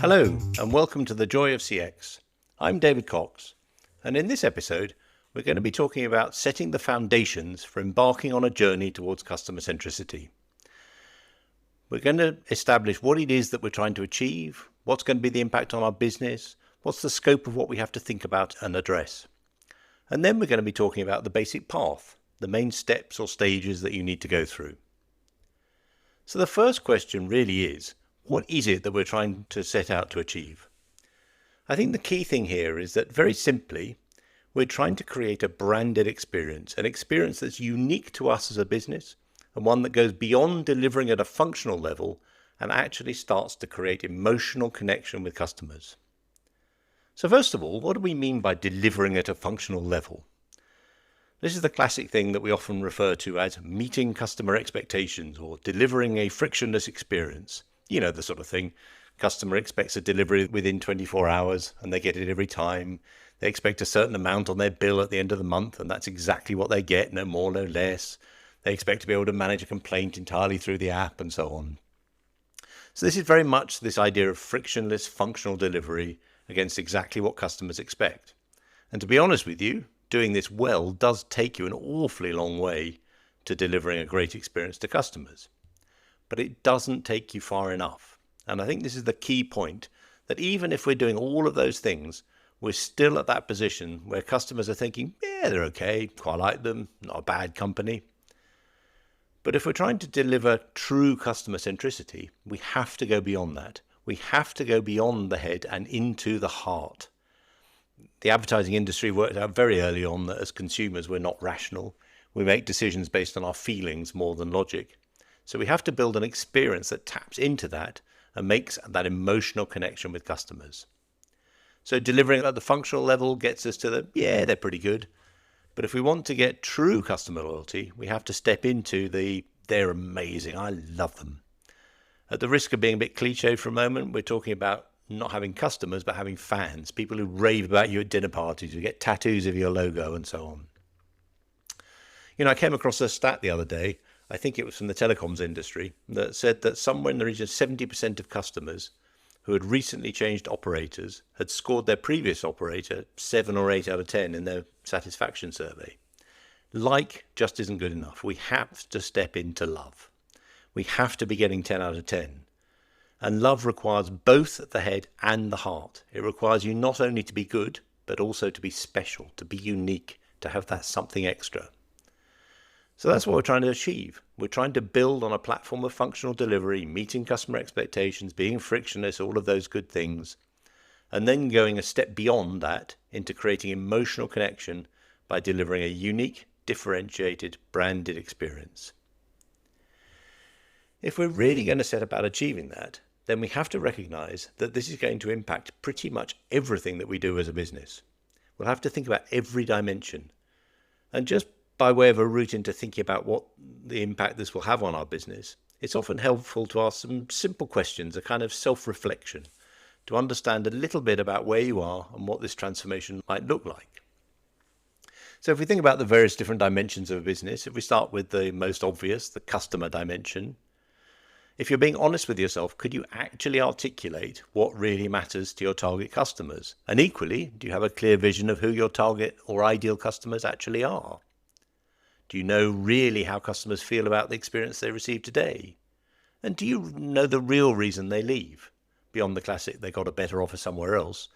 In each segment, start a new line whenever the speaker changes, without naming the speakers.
Hello, and welcome to The Joy of CX. I'm David Cox, and in this episode, we're going to be talking about setting the foundations for embarking on a journey towards customer centricity. We're going to establish what it is that we're trying to achieve, what's going to be the impact on our business, what's the scope of what we have to think about and address. And then we're going to be talking about the basic path, the main steps or stages that you need to go through. So the first question really is, what is it that we're trying to set out to achieve? I think the key thing here is that very simply, we're trying to create a branded experience, an experience that's unique to us as a business, and one that goes beyond delivering at a functional level and actually starts to create emotional connection with customers. So first of all, what do we mean by delivering at a functional level? This is the classic thing that we often refer to as meeting customer expectations or delivering a frictionless experience. You know, the sort of thing. Customer expects a delivery within 24 hours and they get it every time. They expect a certain amount on their bill at the end of the month and that's exactly what they get, no more, no less. They expect to be able to manage a complaint entirely through the app and so on. So this is very much this idea of frictionless functional delivery against exactly what customers expect. And to be honest with you, doing this well does take you an awfully long way to delivering a great experience to customers. But it doesn't take you far enough. And I think this is the key point, that even if we're doing all of those things, we're still at that position where customers are thinking, yeah, they're okay, quite like them, not a bad company. But if we're trying to deliver true customer centricity, we have to go beyond that. We have to go beyond the head and into the heart. The advertising industry worked out very early on that as consumers, we're not rational. We make decisions based on our feelings more than logic. So we have to build an experience that taps into that and makes that emotional connection with customers. So delivering at the functional level gets us to the, they're pretty good. But if we want to get true customer loyalty, we have to step into they're amazing, I love them. At the risk of being a bit cliche for a moment, we're talking about not having customers, but having fans, people who rave about you at dinner parties, who get tattoos of your logo and so on. You know, I came across a stat the other day, I think it was from the telecoms industry, that said that somewhere in the region of 70% of customers who had recently changed operators had scored their previous operator 7 or 8 out of 10 in their satisfaction survey. Like just isn't good enough. We have to step into love. We have to be getting 10 out of 10. And love requires both the head and the heart. It requires you not only to be good, but also to be special, to be unique, to have that something extra. So that's what we're trying to achieve. We're trying to build on a platform of functional delivery, meeting customer expectations, being frictionless, all of those good things, and then going a step beyond that into creating emotional connection by delivering a unique, differentiated, branded experience. If we're really going to set about achieving that, then we have to recognize that this is going to impact pretty much everything that we do as a business. We'll have to think about every dimension. And just by way of a route into thinking about what the impact this will have on our business, it's often helpful to ask some simple questions, a kind of self-reflection, to understand a little bit about where you are and what this transformation might look like. So if we think about the various different dimensions of a business, if we start with the most obvious, the customer dimension, if you're being honest with yourself, could you actually articulate what really matters to your target customers? And equally, do you have a clear vision of who your target or ideal customers actually are? Do you know really how customers feel about the experience they receive today? And do you know the real reason they leave, beyond the classic they got a better offer somewhere else,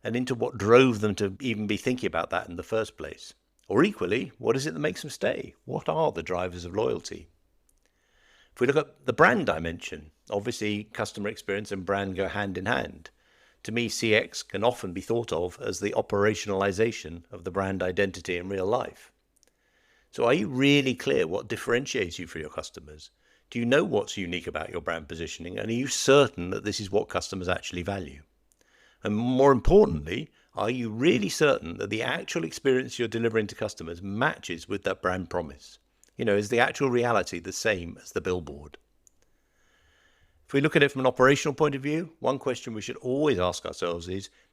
and into what drove them to even be thinking about that in the first place? Or equally, what is it that makes them stay? What are the drivers of loyalty? If we look at the brand dimension, obviously customer experience and brand go hand in hand. To me, CX can often be thought of as the operationalization of the brand identity in real life. So are you really clear what differentiates you for your customers? Do you know what's unique about your brand positioning? And are you certain that this is what customers actually value? And more importantly, are you really certain that the actual experience you're delivering to customers matches with that brand promise? You know, is the actual reality the same as the billboard? If we look at it from an operational point of view, one question we should always ask ourselves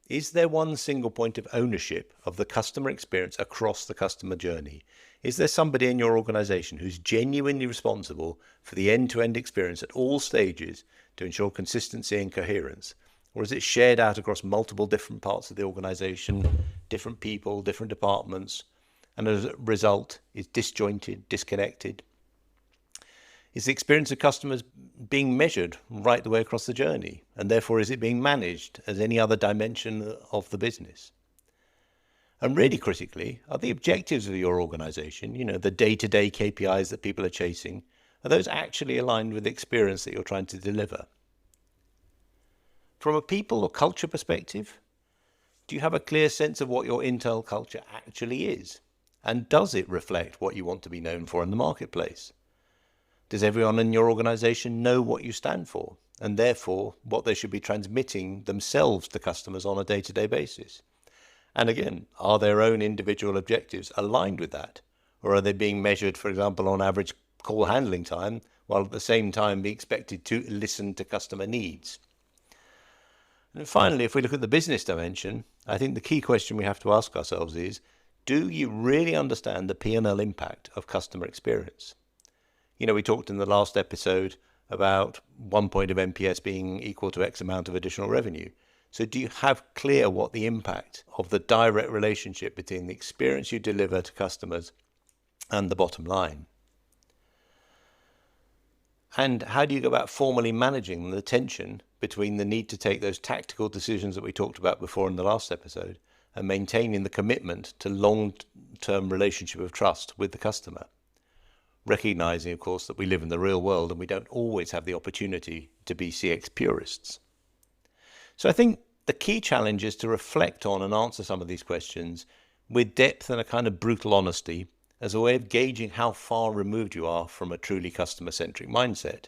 is there one single point of ownership of the customer experience across the customer journey? Is there somebody in your organization who's genuinely responsible for the end-to-end experience at all stages to ensure consistency and coherence? Or is it shared out across multiple different parts of the organization, different people, different departments, and as a result is disjointed, disconnected? Is the experience of customers being measured right the way across the journey? And therefore, is it being managed as any other dimension of the business? And really critically, are the objectives of your organization, the day-to-day KPIs that people are chasing, are those actually aligned with the experience that you're trying to deliver? From a people or culture perspective, do you have a clear sense of what your internal culture actually is? And does it reflect what you want to be known for in the marketplace? Does everyone in your organization know what you stand for, and therefore what they should be transmitting themselves to customers on a day-to-day basis? And again, are their own individual objectives aligned with that? Or are they being measured, for example, on average call handling time, while at the same time be expected to listen to customer needs? And finally, if we look at the business dimension, I think the key question we have to ask ourselves is, do you really understand the P&L impact of customer experience? We talked in the last episode about 1 point of NPS being equal to X amount of additional revenue. So do you have clear what the impact of the direct relationship between the experience you deliver to customers and the bottom line? And how do you go about formally managing the tension between the need to take those tactical decisions that we talked about before in the last episode and maintaining the commitment to long-term relationship of trust with the customer? Recognizing, of course, that we live in the real world and we don't always have the opportunity to be CX purists. So I think the key challenge is to reflect on and answer some of these questions with depth and a kind of brutal honesty as a way of gauging how far removed you are from a truly customer-centric mindset.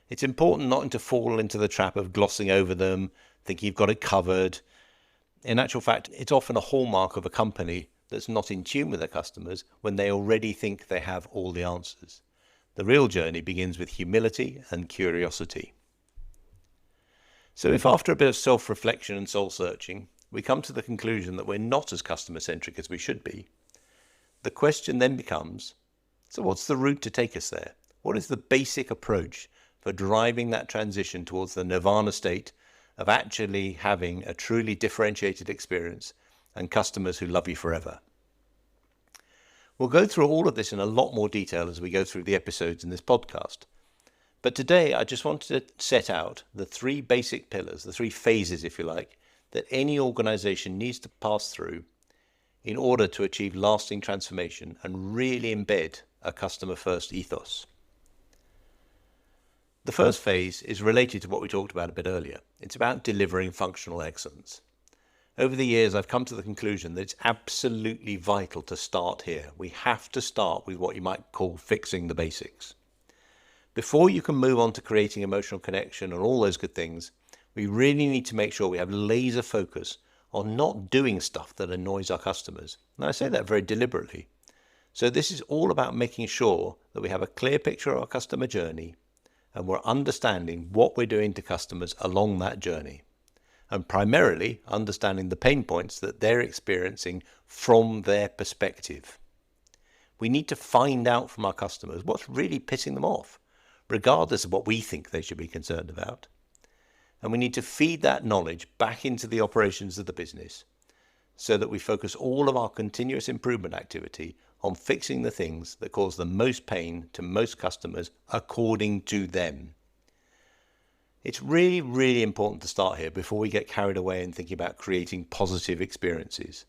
It's important not to fall into the trap of glossing over them, thinking you've got it covered. In actual fact, it's often a hallmark of a company that's not in tune with their customers when they already think they have all the answers. The real journey begins with humility and curiosity. So if after a bit of self-reflection and soul-searching, we come to the conclusion that we're not as customer-centric as we should be, the question then becomes, so what's the route to take us there? What is the basic approach for driving that transition towards the nirvana state of actually having a truly differentiated experience and customers who love you forever? We'll go through all of this in a lot more detail as we go through the episodes in this podcast. But today I just wanted to set out the 3 basic pillars, the 3 phases, if you like, that any organization needs to pass through in order to achieve lasting transformation and really embed a customer-first ethos. The first phase is related to what we talked about a bit earlier. It's about delivering functional excellence. Over the years, I've come to the conclusion that it's absolutely vital to start here. We have to start with what you might call fixing the basics. Before you can move on to creating emotional connection and all those good things, we really need to make sure we have laser focus on not doing stuff that annoys our customers. And I say that very deliberately. So this is all about making sure that we have a clear picture of our customer journey and we're understanding what we're doing to customers along that journey. And primarily understanding the pain points that they're experiencing from their perspective. We need to find out from our customers what's really pissing them off, regardless of what we think they should be concerned about. And we need to feed that knowledge back into the operations of the business so that we focus all of our continuous improvement activity on fixing the things that cause the most pain to most customers according to them. It's really, really important to start here before we get carried away in thinking about creating positive experiences.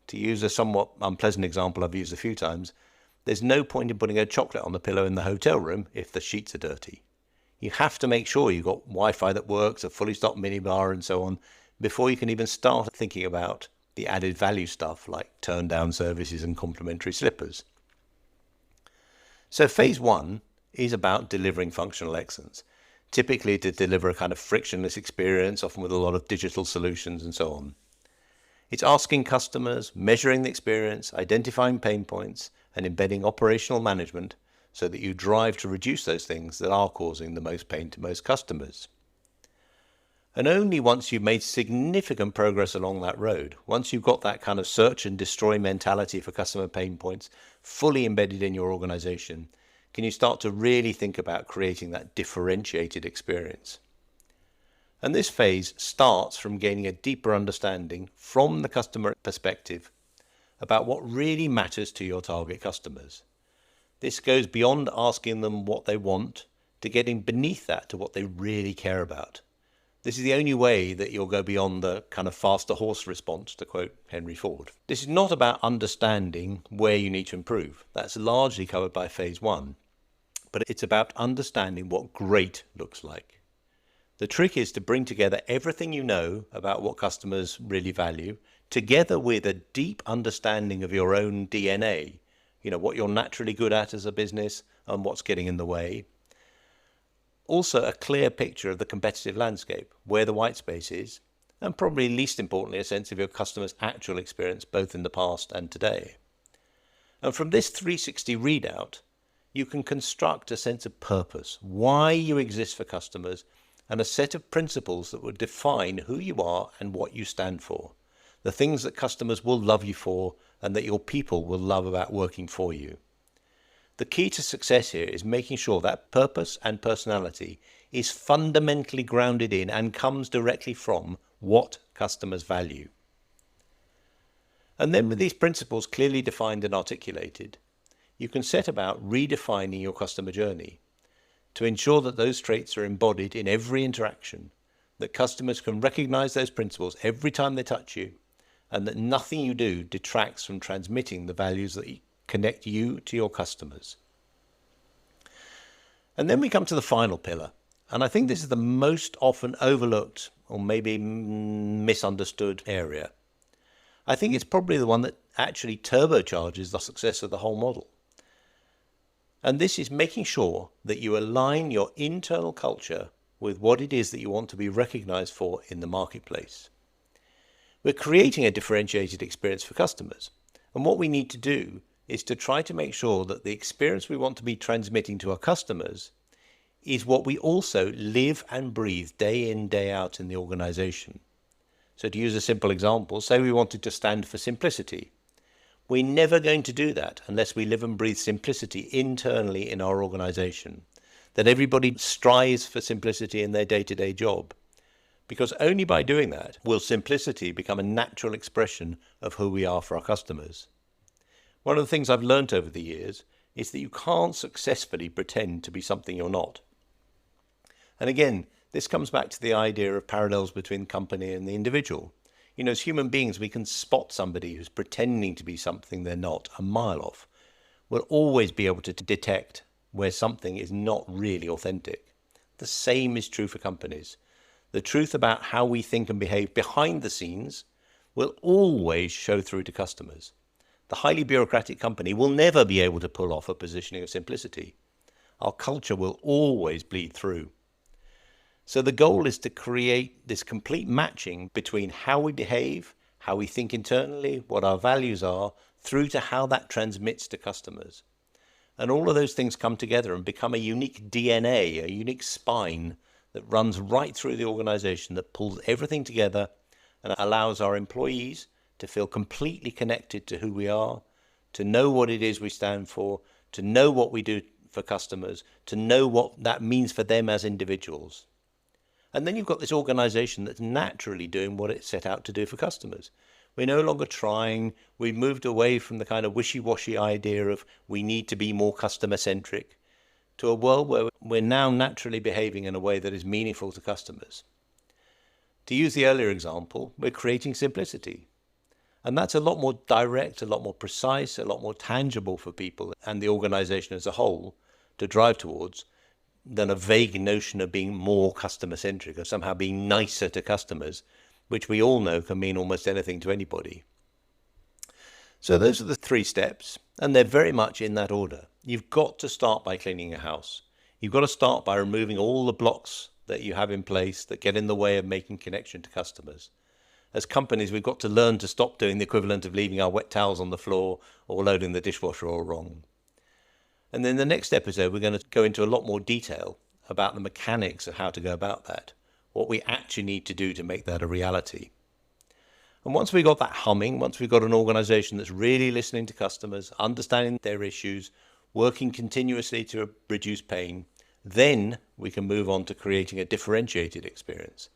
To use a somewhat unpleasant example I've used a few times, there's no point in putting a chocolate on the pillow in the hotel room if the sheets are dirty. You have to make sure you've got Wi-Fi that works, a fully stocked minibar and so on, before you can even start thinking about the added value stuff like turn down services and complimentary slippers. So phase 1 is about delivering functional excellence. Typically to deliver a kind of frictionless experience, often with a lot of digital solutions and so on. It's asking customers, measuring the experience, identifying pain points, and embedding operational management so that you drive to reduce those things that are causing the most pain to most customers. And only once you've made significant progress along that road, once you've got that kind of search and destroy mentality for customer pain points fully embedded in your organization, can you start to really think about creating that differentiated experience. And this phase starts from gaining a deeper understanding from the customer perspective about what really matters to your target customers. This goes beyond asking them what they want to getting beneath that to what they really care about. This is the only way that you'll go beyond the kind of faster horse response, to quote Henry Ford. This is not about understanding where you need to improve. That's largely covered by phase one. But it's about understanding what great looks like. The trick is to bring together everything you know about what customers really value, together with a deep understanding of your own DNA, what you're naturally good at as a business and what's getting in the way. Also, a clear picture of the competitive landscape, where the white space is, and probably least importantly, a sense of your customer's actual experience both in the past and today. And from this 360 readout, you can construct a sense of purpose, why you exist for customers, and a set of principles that would define who you are and what you stand for, the things that customers will love you for and that your people will love about working for you. The key to success here is making sure that purpose and personality is fundamentally grounded in and comes directly from what customers value. And then with these principles clearly defined and articulated, you can set about redefining your customer journey to ensure that those traits are embodied in every interaction, that customers can recognize those principles every time they touch you, and that nothing you do detracts from transmitting the values that connect you to your customers. And then we come to the final pillar, and I think this is the most often overlooked or maybe misunderstood area. I think it's probably the one that actually turbocharges the success of the whole model. And this is making sure that you align your internal culture with what it is that you want to be recognized for in the marketplace. We're creating a differentiated experience for customers. And what we need to do is to try to make sure that the experience we want to be transmitting to our customers is what we also live and breathe day in, day out in the organization. So to use a simple example, say we wanted to stand for simplicity. We're never going to do that unless we live and breathe simplicity internally in our organization, that everybody strives for simplicity in their day-to-day job. Because only by doing that will simplicity become a natural expression of who we are for our customers. One of the things I've learned over the years is that you can't successfully pretend to be something you're not. And again, this comes back to the idea of parallels between company and the individual. As human beings, we can spot somebody who's pretending to be something they're not a mile off. We'll always be able to detect where something is not really authentic. The same is true for companies. The truth about how we think and behave behind the scenes will always show through to customers. The highly bureaucratic company will never be able to pull off a positioning of simplicity. Our culture will always bleed through. So the goal is to create this complete matching between how we behave, how we think internally, what our values are, through to how that transmits to customers. And all of those things come together and become a unique DNA, a unique spine that runs right through the organization, that pulls everything together and allows our employees to feel completely connected to who we are, to know what it is we stand for, to know what we do for customers, to know what that means for them as individuals. And then you've got this organization that's naturally doing what it set out to do for customers. We're no longer trying. We've moved away from the kind of wishy-washy idea of we need to be more customer-centric to a world where we're now naturally behaving in a way that is meaningful to customers. To use the earlier example, we're creating simplicity. And that's a lot more direct, a lot more precise, a lot more tangible for people and the organization as a whole to drive towards than a vague notion of being more customer-centric or somehow being nicer to customers, which we all know can mean almost anything to anybody. So those are the 3 steps, and they're very much in that order. You've got to start by cleaning your house. You've got to start by removing all the blocks that you have in place that get in the way of making connection to customers. As companies, we've got to learn to stop doing the equivalent of leaving our wet towels on the floor or loading the dishwasher all wrong. And then the next episode, we're going to go into a lot more detail about the mechanics of how to go about that, what we actually need to do to make that a reality. And once we've got that humming, once we've got an organization that's really listening to customers, understanding their issues, working continuously to reduce pain, then we can move on to creating a differentiated experience.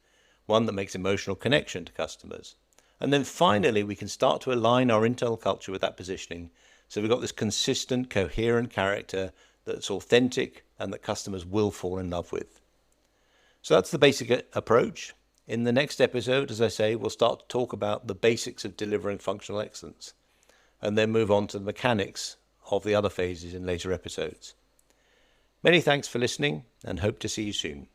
one that makes emotional connection to customers. And then finally, we can start to align our internal culture with that positioning. So we've got this consistent, coherent character that's authentic and that customers will fall in love with. So that's the basic approach. In the next episode, as I say, we'll start to talk about the basics of delivering functional excellence and then move on to the mechanics of the other phases in later episodes. Many thanks for listening and hope to see you soon.